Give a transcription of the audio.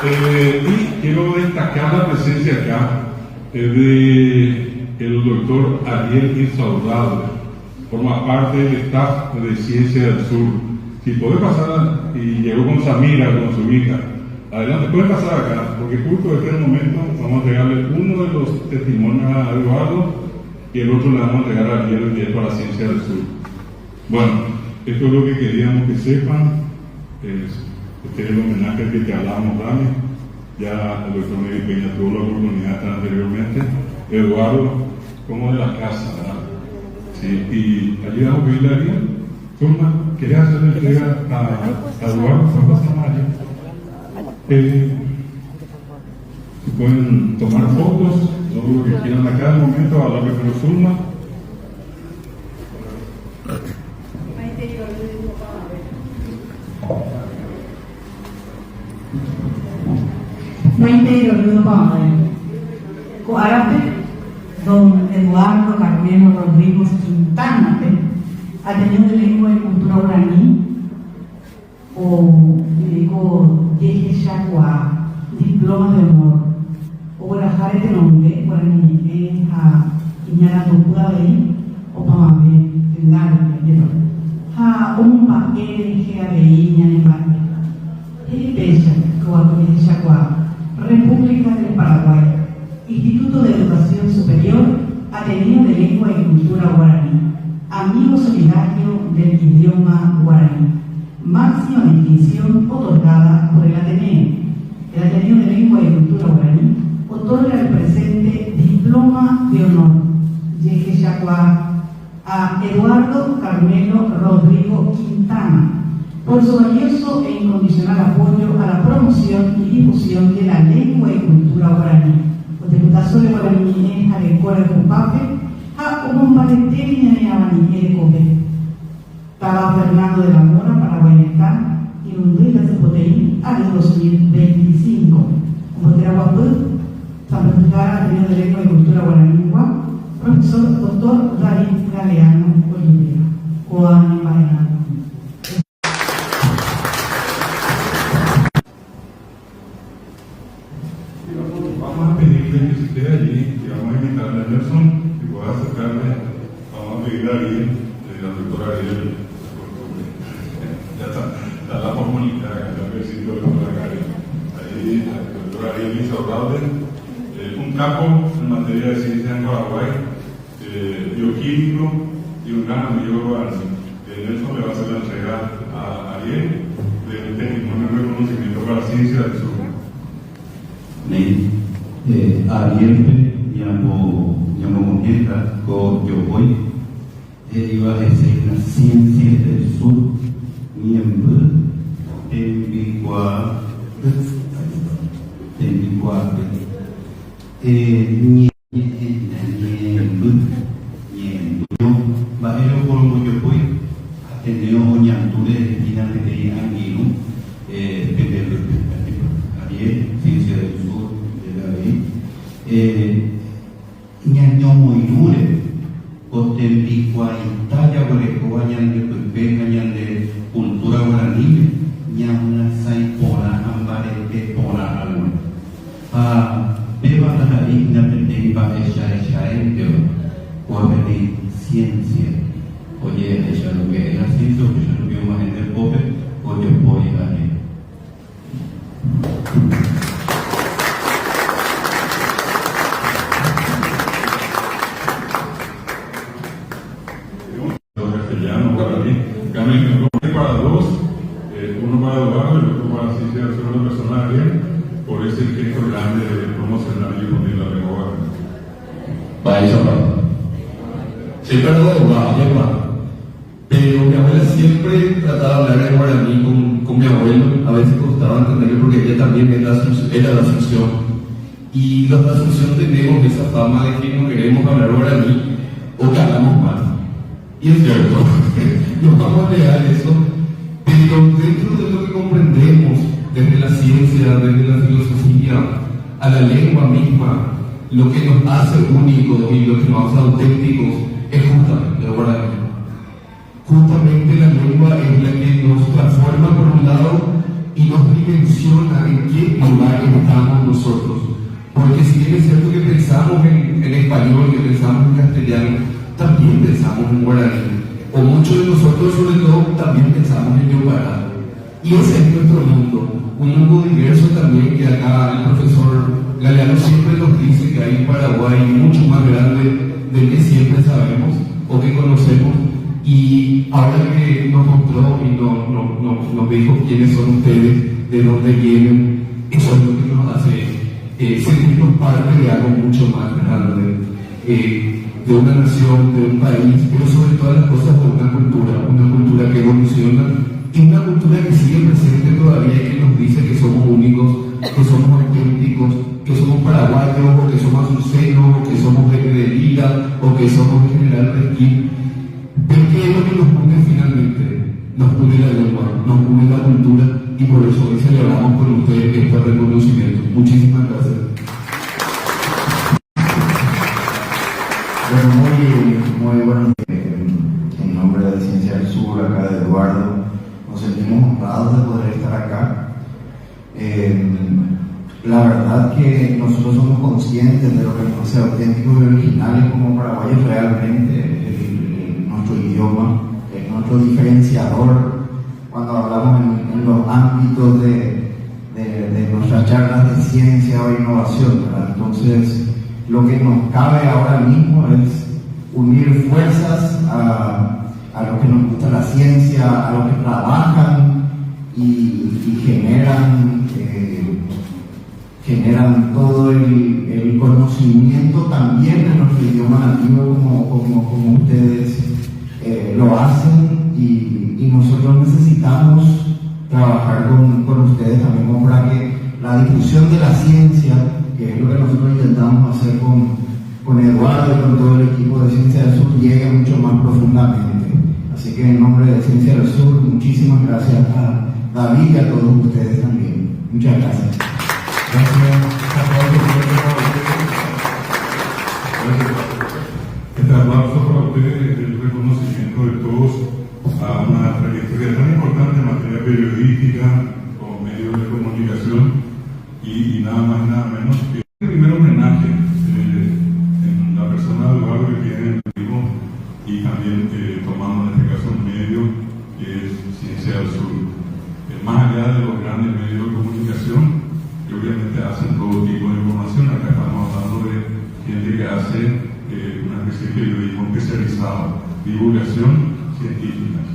Y quiero destacar la presencia acá de el doctor Ariel Insaurralde, forma parte del staff de Ciencia del Sur. Si puede pasar, y llegó con Samira, con su hija, adelante, puede pasar acá, porque justo en este momento vamos a entregarle uno de los testimonios a Eduardo y el otro le vamos a entregar a Ariel directo a la Ciencia del Sur. Bueno, esto es lo que queríamos que sepan. Este es el homenaje que te hablamos, Dani. Ya el doctor Miguel Peña tuvo la oportunidad anteriormente. Eduardo, como de la casa, ¿verdad? Sí, y allí vamos a pedirle a Ariel. Turma, ¿querés hacerle entrega a Eduardo? ¿Cómo pasa, María? Si pueden tomar fotos, todo lo que quieran acá al momento, a la vez con Zulma. Maite y Olvido Padre. Coárate, don Eduardo Carmelo Rodríguez Quintana, Ateneo de Lengua y Cultura Guaraní, o digo, Yeje Chacua, Diploma de Honor, o Guarajare de Nombre, Guaraní, a Iñara Topura Bey, o Pamabé, Tendaria, Ha Umba, Eje Abey, Ñanemate, Eje Yeje Chacua, República del Paraguay, Instituto de Educación Superior, Ateneo de Lengua y Cultura Guaraní, amigo solidario del idioma guaraní, máxima distinción otorgada por el Ateneo. El Ateneo de Lengua y Cultura Guaraní otorga el presente Diploma de Honor, Yeje Chacua, a Eduardo Carmelo Rodrigo Quintana, por su valioso e incondicional apoyo a la promoción y difusión de la lengua y cultura guaraní. Los diputados de Guaraní a Lecora de Cupape, a un paletenia de Abaní de Coge. Estaba Fernando de la Mora, Paraguayacán, y un día de Poteín al 2025. Como Teraguapú, San Francisco, Ateneo de Lengua y Cultura Guaraní, profesor doctor Darín Galeano Olivera, Coani Parenal. Vamos a pedirle que esté allí, y vamos a invitarle a Nelson, que pueda acercarle. Vamos a pedirle a Ariel, la doctora Ariel, ya está la formulita, el versito de la doctora Ariel. Ahí, la doctora Ariel Insaurralde, un capo en materia de ciencia en Paraguay, bioquímico y un gran amigo Nelson le va a hacer la entrega a Ariel del testimonio de reconocimiento para la ciencia del sur. Ariel llamo comienza con yo voy iba a decir la ciencia del sur miembro en Bicua Bahero por yo voy Ateneo Ñanture Dinante de Anguino Ariel ciencia del sur ñaño moirure otembicua Italia guareco ñande pepe ñande cultura guaraní ñamna saipora ambarete pora algo beba la independencia va echar de ciencia oye ella lo que es la ciencia o que yo lo veo más en el pobre o yo voy a ver. Para dos, uno para Eduardo y el otro para Ciencia del Sur, una persona bien, por ese gesto grande de promocionar y difundir la lengua. Para eso, soy perdón, pero mi abuela siempre trataba de hablar en guaraní con mi abuelo, a veces costaba entenderlo porque ella también era de Asunción. Y los de Asunción tenemos esa fama de que no queremos hablar guaraní o que hablamos mal. Y es cierto, nos vamos a negar eso, pero dentro de lo que comprendemos desde la ciencia, desde la filosofía, a la lengua misma, lo que nos hace únicos y lo que nos hace auténticos es justamente el guaraní. Justamente la lengua es la que nos transforma por un lado y nos dimensiona en qué lugar que estamos nosotros. Porque si bien es cierto que pensamos en español, que pensamos en castellano, también pensamos en guaraní. O muchos de nosotros, sobre todo, también pensamos en yopará. Y ese es nuestro mundo, un mundo diverso también, que acá el profesor Galeano siempre nos dice que hay en Paraguay mucho más grande del que siempre sabemos o que conocemos. Y ahora que nos mostró y nos dijo quiénes son ustedes, de dónde vienen, eso es lo que nos hace sentirnos parte de algo mucho más grande, de una nación, de un país, pero sobre todas las cosas de una cultura que evoluciona y una cultura que sigue presente todavía y que nos dice que somos únicos, que somos auténticos, que somos paraguayos, o que somos azucenos, o que somos de Liga, o que somos de General Resquín. Pero ¿qué es lo que nos une finalmente? Nos une la lengua, nos une la cultura, y por eso hoy celebramos con ustedes este reconocimiento. Muchísimas gracias. Bueno, muy buenos días. En nombre de Ciencia del Sur, acá de Eduardo, nos sentimos honrados de poder estar acá. La verdad que nosotros somos conscientes de lo que nos hace auténticos y originales como paraguayos realmente, nuestro idioma, es nuestro diferenciador cuando hablamos en los ámbitos de nuestras charlas de ciencia o innovación, ¿verdad? Entonces, lo que nos cabe ahora mismo es unir fuerzas a los que nos gusta la ciencia, a los que trabajan y generan todo el conocimiento también de nuestro idioma nativo como ustedes lo hacen, y nosotros necesitamos trabajar con ustedes también como para que la difusión de la ciencia, que es lo que nosotros intentamos hacer con Eduardo y con todo el equipo de Ciencia del Sur, llegue mucho más profundamente. Así que en nombre de Ciencia del Sur, muchísimas gracias a David y a todos ustedes también. Muchas gracias. Este aplauso para ustedes es el reconocimiento de todos a una trayectoria tan importante en materia periodística como medios de comunicación y nada más y nada menos que el primer homenaje en la persona de Eduardo que tiene en vivo, y también tomando en este caso un medio que es Ciencia del Sur. Más allá de los grandes medios de comunicación que obviamente hacen todo tipo de información, acá estamos hablando de gente que hace una especie de periodismo especializado, divulgación científica.